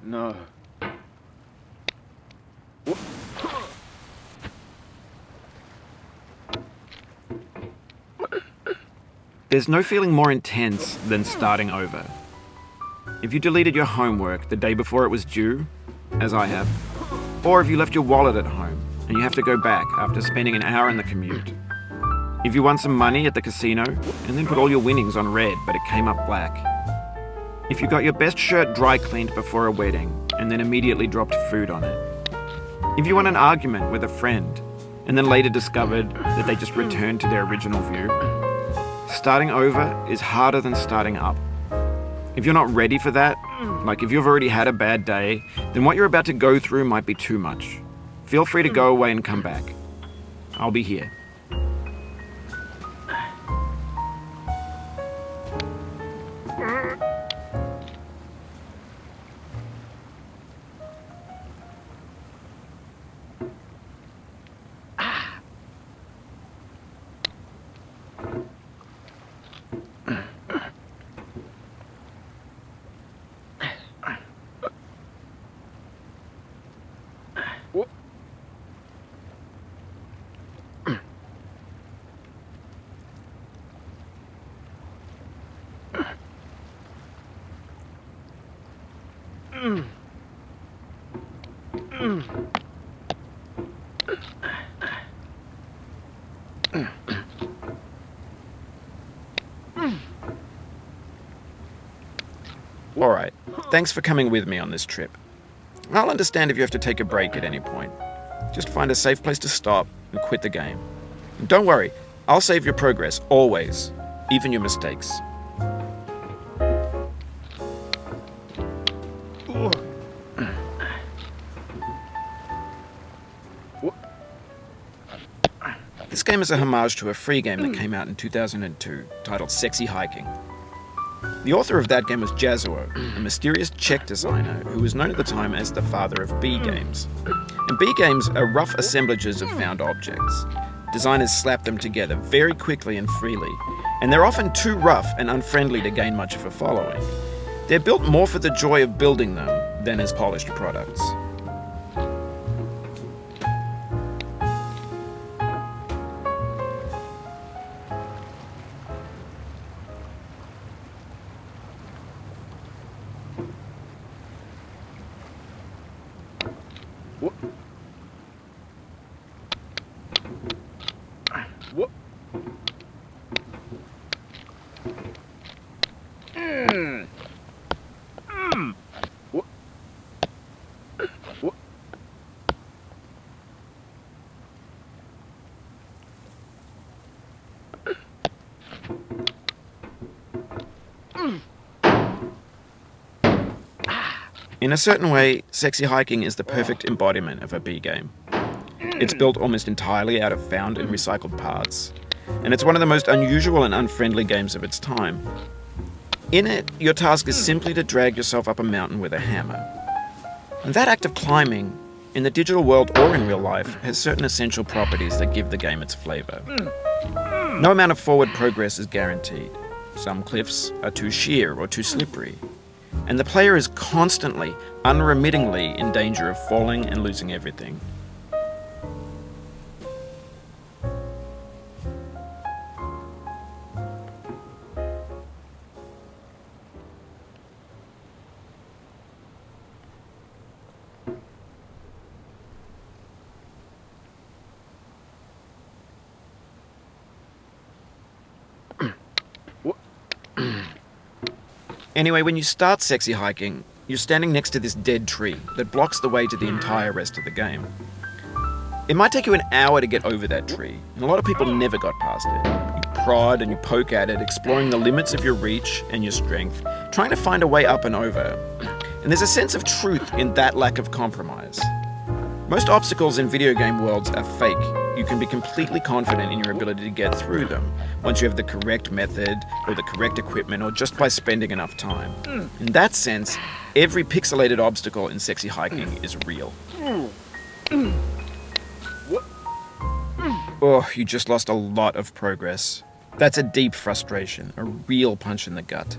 No. There's no feeling more intense than starting over. If you deleted your homework the day before it was due, as I have, or if you left your wallet at home and you have to go back after spending an hour in the commute. If you won some money at the casino and then put all your winnings on red but it came up black. If you got your best shirt dry cleaned before a wedding and then immediately dropped food on it. If you won an argument with a friend and then later discovered that they just returned to their original view. Starting over is harder than starting up. If you're not ready for that, like if you've already had a bad day, then what you're about to go through might be too much. Feel free to go away and come back. I'll be here. Alright, thanks for coming with me on this trip. I'll understand if you have to take a break at any point. Just find a safe place to stop and quit the game. And don't worry, I'll save your progress, always, even your mistakes. This game is a homage to a free game that came out in 2002, titled Sexy Hiking. The author of that game was Jazuo, a mysterious Czech designer who was known at the time as the father of B games. And B games are rough assemblages of found objects. Designers slap them together very quickly and freely, and they're often too rough and unfriendly to gain much of a following. They're built more for the joy of building them than as polished products. In a certain way, Sexy Hiking is the perfect embodiment of a B game. It's built almost entirely out of found and recycled parts, and it's one of the most unusual and unfriendly games of its time. In it, your task is simply to drag yourself up a mountain with a hammer. And that act of climbing, in the digital world or in real life, has certain essential properties that give the game its flavor. No amount of forward progress is guaranteed. Some cliffs are too sheer or too slippery. And the player is constantly, unremittingly in danger of falling and losing everything. Anyway, when you start Sexy Hiking, you're standing next to this dead tree that blocks the way to the entire rest of the game. It might take you an hour to get over that tree, and a lot of people never got past it. You prod and you poke at it, exploring the limits of your reach and your strength, trying to find a way up and over. And there's a sense of truth in that lack of compromise. Most obstacles in video game worlds are fake. You can be completely confident in your ability to get through them once you have the correct method or the correct equipment or just by spending enough time. In that sense, every pixelated obstacle in Sexy Hiking is real. Oh, you just lost a lot of progress. That's a deep frustration, a real punch in the gut.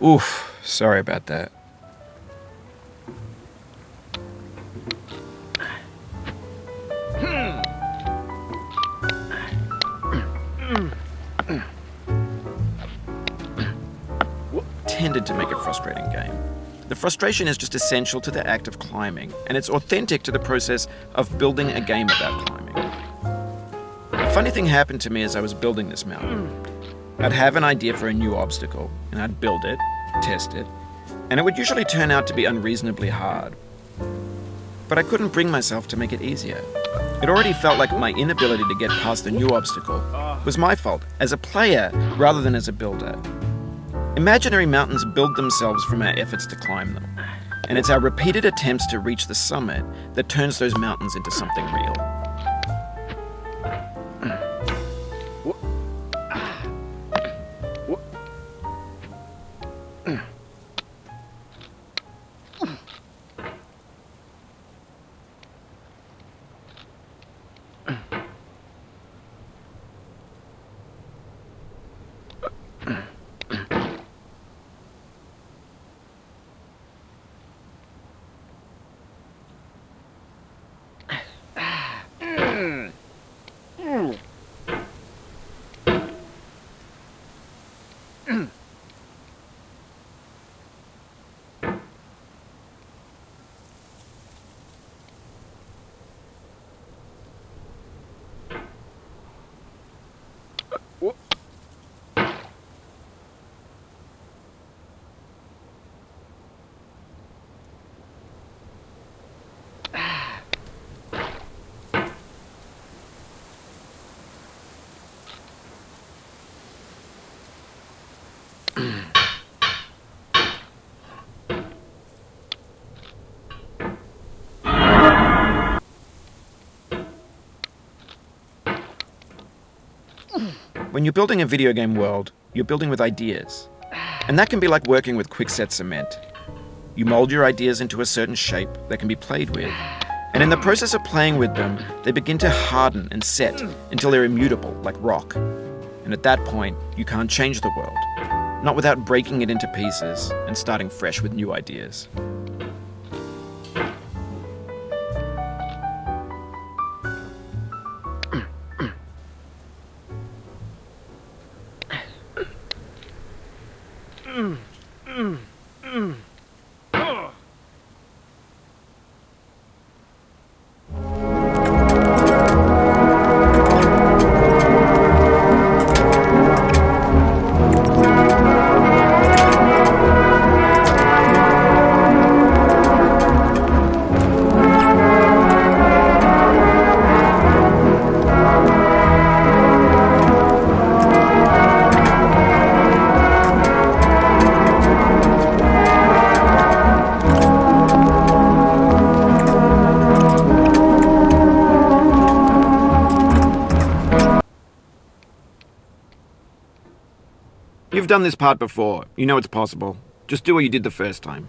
Oof, sorry about that. Tended to make a frustrating game. The frustration is just essential to the act of climbing, and it's authentic to the process of building a game about climbing. A funny thing happened to me as I was building this mountain. I'd have an idea for a new obstacle, and I'd build it, test it, and it would usually turn out to be unreasonably hard. But I couldn't bring myself to make it easier. It already felt like my inability to get past the new obstacle was my fault as a player rather than as a builder. Imaginary mountains build themselves from our efforts to climb them, and it's our repeated attempts to reach the summit that turns those mountains into something real. When you're building a video game world, you're building with ideas. And that can be like working with quickset cement. You mold your ideas into a certain shape that can be played with. And in the process of playing with them, they begin to harden and set until they're immutable, like rock. And at that point, you can't change the world. Not without breaking it into pieces and starting fresh with new ideas. You've done this part before. You know it's possible. Just do what you did the first time.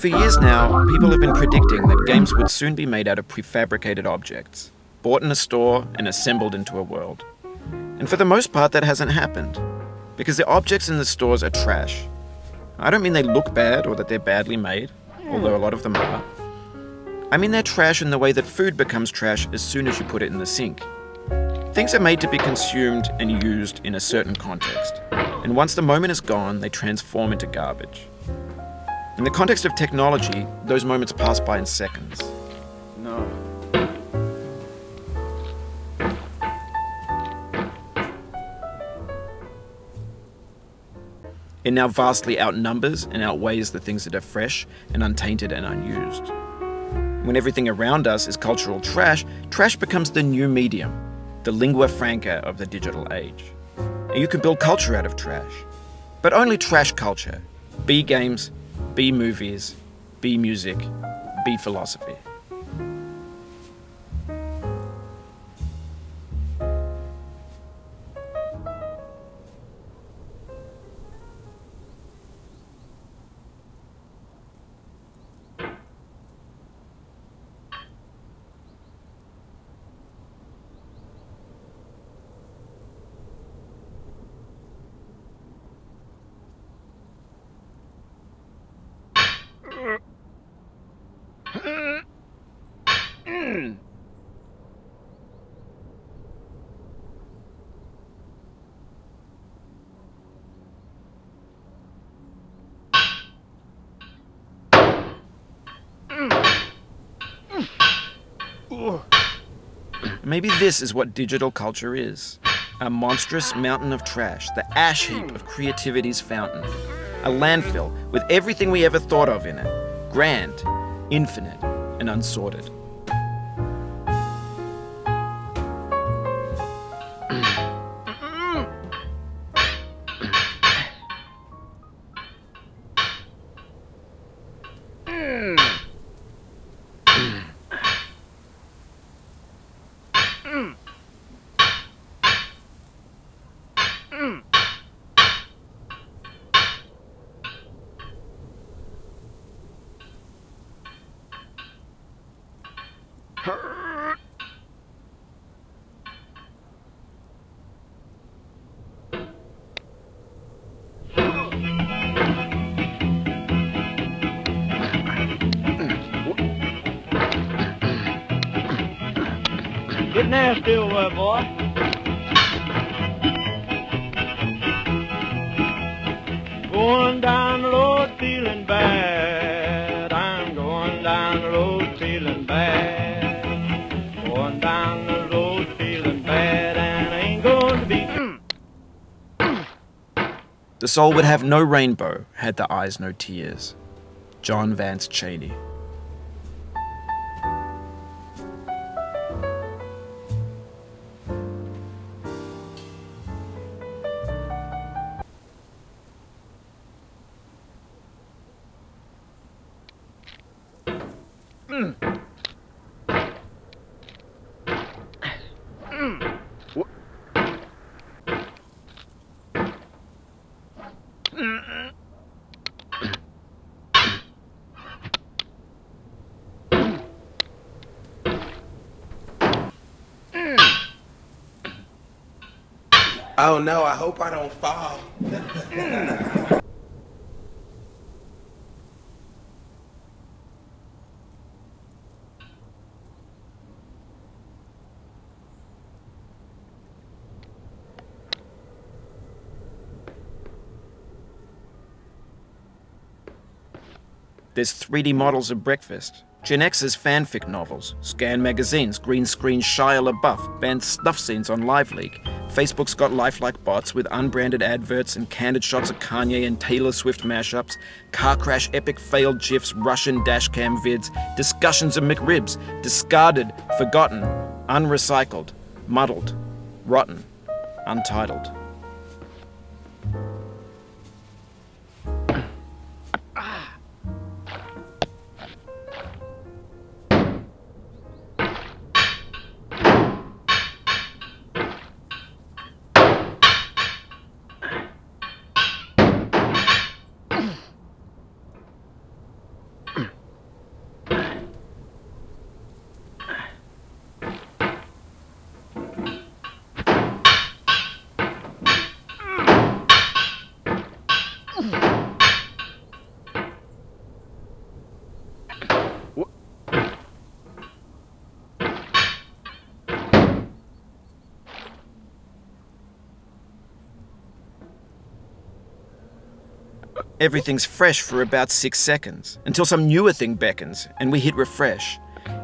For years now, people have been predicting that games would soon be made out of prefabricated objects, bought in a store and assembled into a world. And for the most part, that hasn't happened, because the objects in the stores are trash. I don't mean they look bad or that they're badly made, although a lot of them are. I mean they're trash in the way that food becomes trash as soon as you put it in the sink. Things are made to be consumed and used in a certain context, and once the moment is gone, they transform into garbage. In the context of technology, those moments pass by in seconds. No. It now vastly outnumbers and outweighs the things that are fresh and untainted and unused. When everything around us is cultural trash, trash becomes the new medium, the lingua franca of the digital age. And you can build culture out of trash. But only trash culture. Be games, be movies, be music, be philosophy. Maybe this is what digital culture is. A monstrous mountain of trash, the ash heap of creativity's fountain. A landfill with everything we ever thought of in it. Grand, infinite, and unsorted. Get nasty over there, boy. Going down the road feeling bad. I'm going down the road feeling bad. Going down the road feeling bad, and I ain't going to be. The soul would have no rainbow had the eyes no tears. John Vance Cheney. Oh no, I hope I don't fall. There's 3D models of breakfast, Gen X's fanfic novels, Scan magazines, green screen Shia LaBeouf, banned snuff scenes on LiveLeak. Facebook's got lifelike bots with unbranded adverts and candid shots of Kanye and Taylor Swift mashups, car crash epic failed GIFs, Russian dashcam vids, discussions of McRibs, discarded, forgotten, unrecycled, muddled, rotten, untitled. Everything's fresh for about 6 seconds, until some newer thing beckons, and we hit refresh.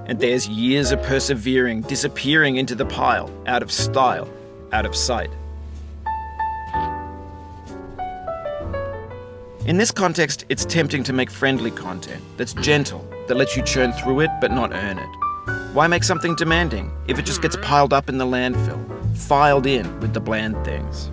And there's years of persevering disappearing into the pile, out of style, out of sight. In this context, it's tempting to make friendly content that's gentle, that lets you churn through it but not earn it. Why make something demanding if it just gets piled up in the landfill, filed in with the bland things?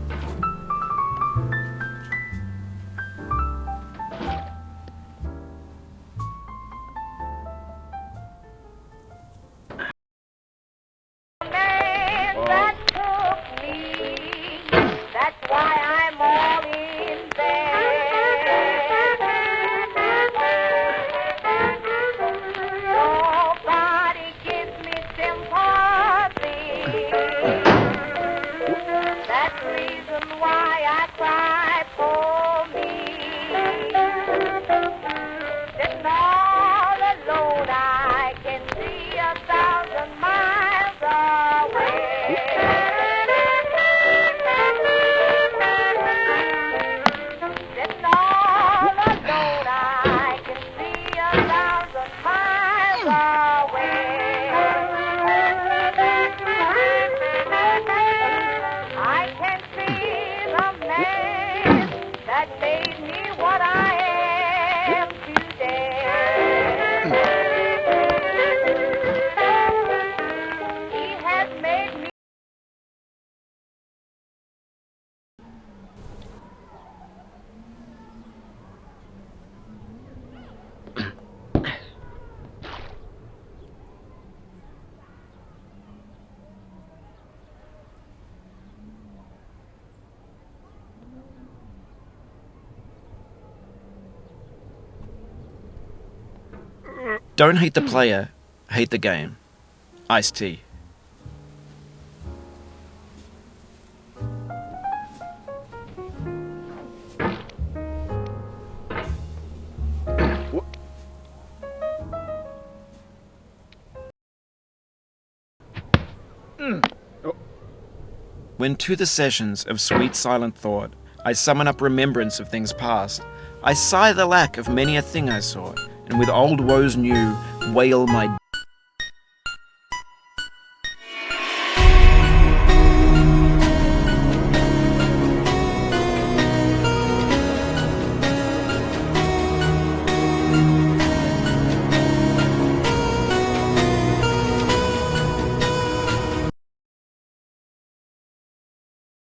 Don't hate the player, hate the game. Iced tea. When to the sessions of sweet silent thought I summon up remembrance of things past, I sigh the lack of many a thing I sought, and with old woes new wail my